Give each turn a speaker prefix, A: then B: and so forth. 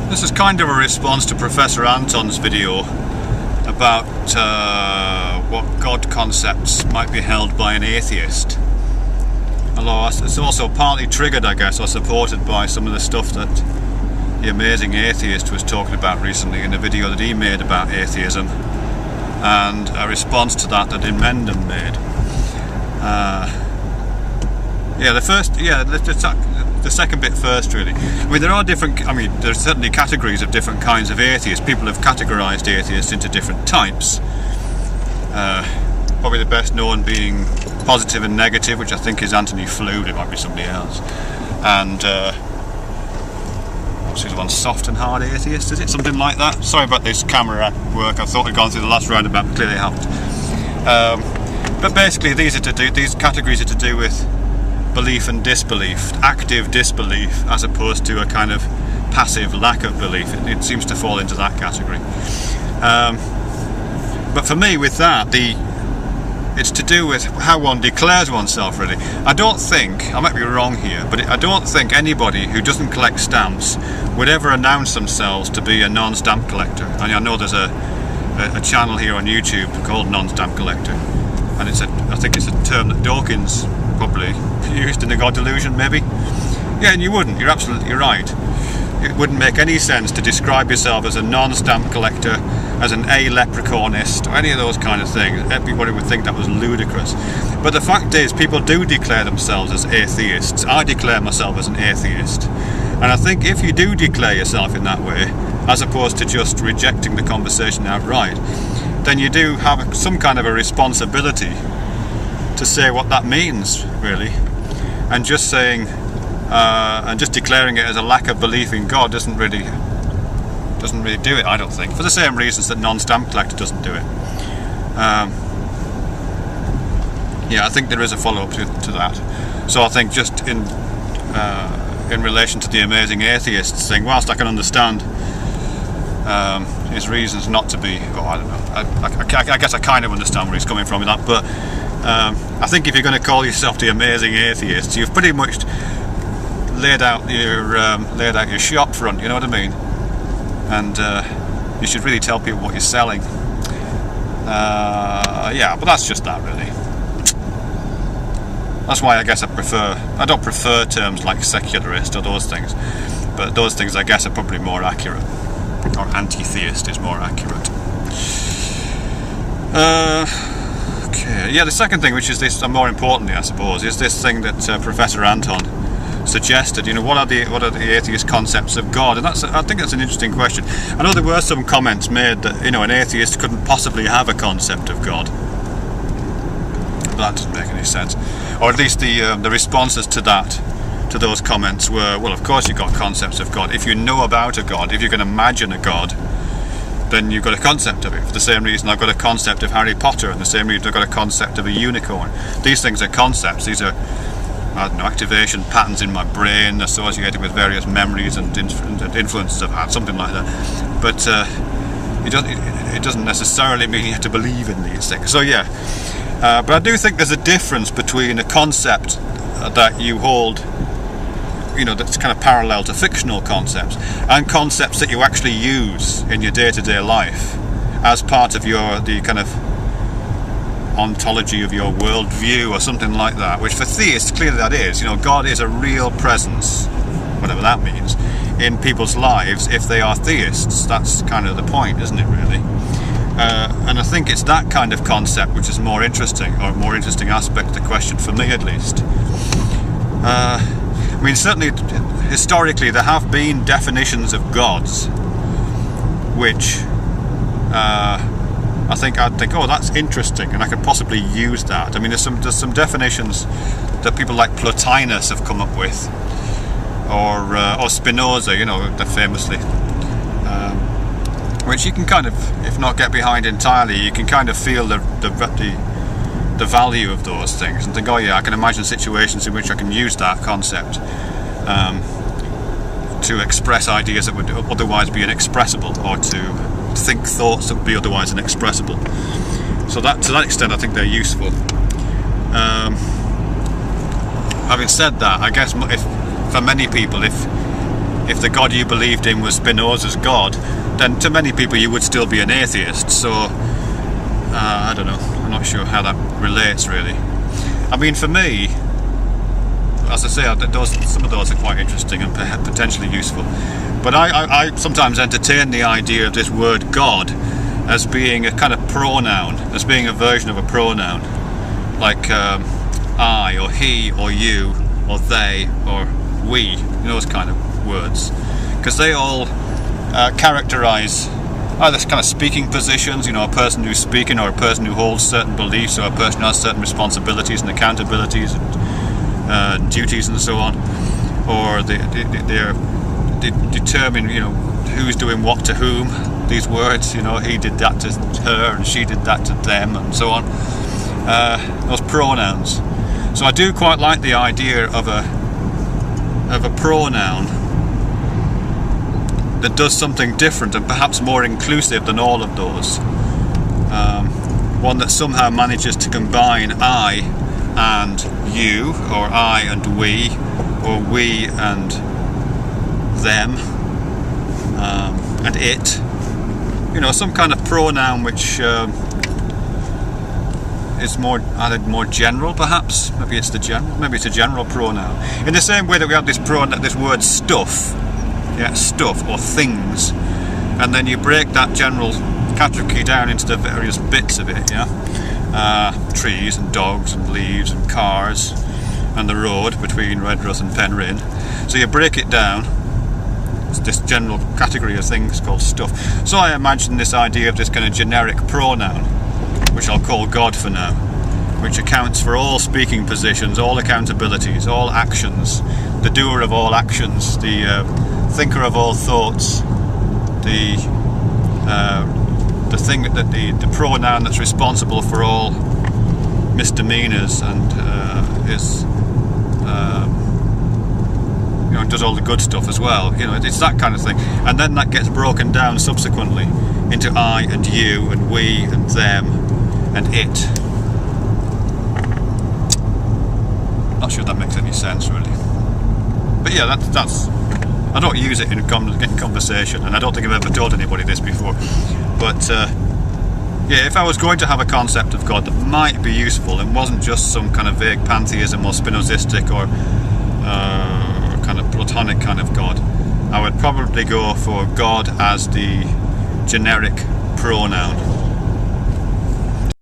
A: This is kind of a response to Professor Anton's video about what God concepts might be held by an atheist. Although it's also partly triggered, I guess, or supported by some of the stuff that the amazing atheist was talking about recently in a video that he made about atheism, and a response to that Mendham made. The second bit first, really. I mean, there's certainly categories of different kinds of atheists. People have categorised atheists into different types. Probably the best known being positive and negative, which I think is Anthony Flew. It might be somebody else. And what's the one? Soft and hard atheist, is it? Something like that? Sorry about this camera work. I thought I'd gone through the last roundabout, but clearly I haven't. But basically, these categories are to do with belief and disbelief, active disbelief, as opposed to a kind of passive lack of belief. It seems to fall into that category. But for me, with that, it's to do with how one declares oneself, really. I don't think, I might be wrong here, but I don't think anybody who doesn't collect stamps would ever announce themselves to be a non-stamp collector. And I know there's a channel here on YouTube called Non-Stamp Collector, and I think it's a term that Dawkins probably used in The God Delusion, maybe. Yeah, and you wouldn't. You're absolutely right. It wouldn't make any sense to describe yourself as a non-stamp collector, as an leprechaunist, or any of those kind of things. Everybody would think that was ludicrous. But the fact is, people do declare themselves as atheists. I declare myself as an atheist. And I think if you do declare yourself in that way, as opposed to just rejecting the conversation outright, then you do have some kind of a responsibility to say what that means, really. And just saying, and just declaring it as a lack of belief in God doesn't really do it, I don't think, for the same reasons that non-stamp collector doesn't do it. I think there is a follow-up to that. So I think just in relation to the amazing atheists thing, whilst I can understand his reasons not to be, I don't know, I guess I kind of understand where he's coming from with that, but I think if you're going to call yourself the amazing atheist, you've pretty much laid out your shop front, you know what I mean? And you should really tell people what you're selling. But that's just that, really. That's why I guess I don't prefer terms like secularist or those things, but those things I guess are probably more accurate, or anti-theist is more accurate. The second thing, which is this, and more importantly I suppose, is this thing that Professor Anton suggested. What are the atheist concepts of God? And I think that's an interesting question. I know there were some comments made that an atheist couldn't possibly have a concept of God, but that doesn't make any sense. Or at least the responses to those comments were, well, of course you've got concepts of God. If you know about a God, if you can imagine a God, then you've got a concept of it. For the same reason I've got a concept of Harry Potter, and the same reason I've got a concept of a unicorn. These things are concepts. These are, I don't know, activation patterns in my brain associated with various memories and influences I've had, something like that. But it doesn't necessarily mean you have to believe in these things. So but I do think there's a difference between a concept that you hold, that's kind of parallel to fictional concepts, and concepts that you actually use in your day-to-day life as part of the kind of ontology of your worldview or something like that, which for theists clearly that is. God is a real presence, whatever that means, in people's lives if they are theists. That's kind of the point, isn't it, really? And I think it's that kind of concept which is more interesting, or a more interesting aspect of the question, for me at least. Certainly historically there have been definitions of gods which I'd think, oh, that's interesting, and I could possibly use that. There's some definitions that people like Plotinus have come up with, or Spinoza, that famously, which you can kind of, if not get behind entirely, you can kind of feel the value of those things, and think, oh yeah, I can imagine situations in which I can use that concept to express ideas that would otherwise be inexpressible, or to think thoughts that would be otherwise inexpressible. So to that extent I think they're useful. Having said that, I guess for many people, if if the God you believed in was Spinoza's God, then to many people you would still be an atheist. So I don't know, I'm not sure how that relates really. I mean, for me, as I say, some of those are quite interesting and potentially useful, but I sometimes entertain the idea of this word God as being a kind of pronoun, as being a version of a pronoun, like I or he or you or they or we, those kind of words, because they all characterize either kind of speaking positions, a person who's speaking, or a person who holds certain beliefs, or a person who has certain responsibilities and accountabilities and duties and so on, or they determine who's doing what to whom. These words, he did that to her and she did that to them and so on, those pronouns. So I do quite like the idea of a pronoun that does something different and perhaps more inclusive than all of those. One that somehow manages to combine I and you, or I and we, or we and them, and it. Some kind of pronoun which is more general, perhaps. Maybe it's a general pronoun. In the same way that we have this word stuff, stuff or things, and then you break that general category down into the various bits of it, trees and dogs and leaves and cars and the road between Redruth and Penryn. So you break it down. This general category of things called stuff. So I imagine this idea of this kind of generic pronoun, which I'll call God for now, which accounts for all speaking positions, all accountabilities, all actions, the doer of all actions, the thinker of all thoughts, the thing that the pronoun that's responsible for all misdemeanors and is does all the good stuff as well. It's that kind of thing, and then that gets broken down subsequently into I and you and we and them and it. Not sure that makes any sense really, but yeah, that's I don't use it in conversation, and I don't think I've ever told anybody this before, but if I was going to have a concept of God that might be useful and wasn't just some kind of vague pantheism or Spinozistic or kind of Platonic kind of God, I would probably go for God as the generic pronoun.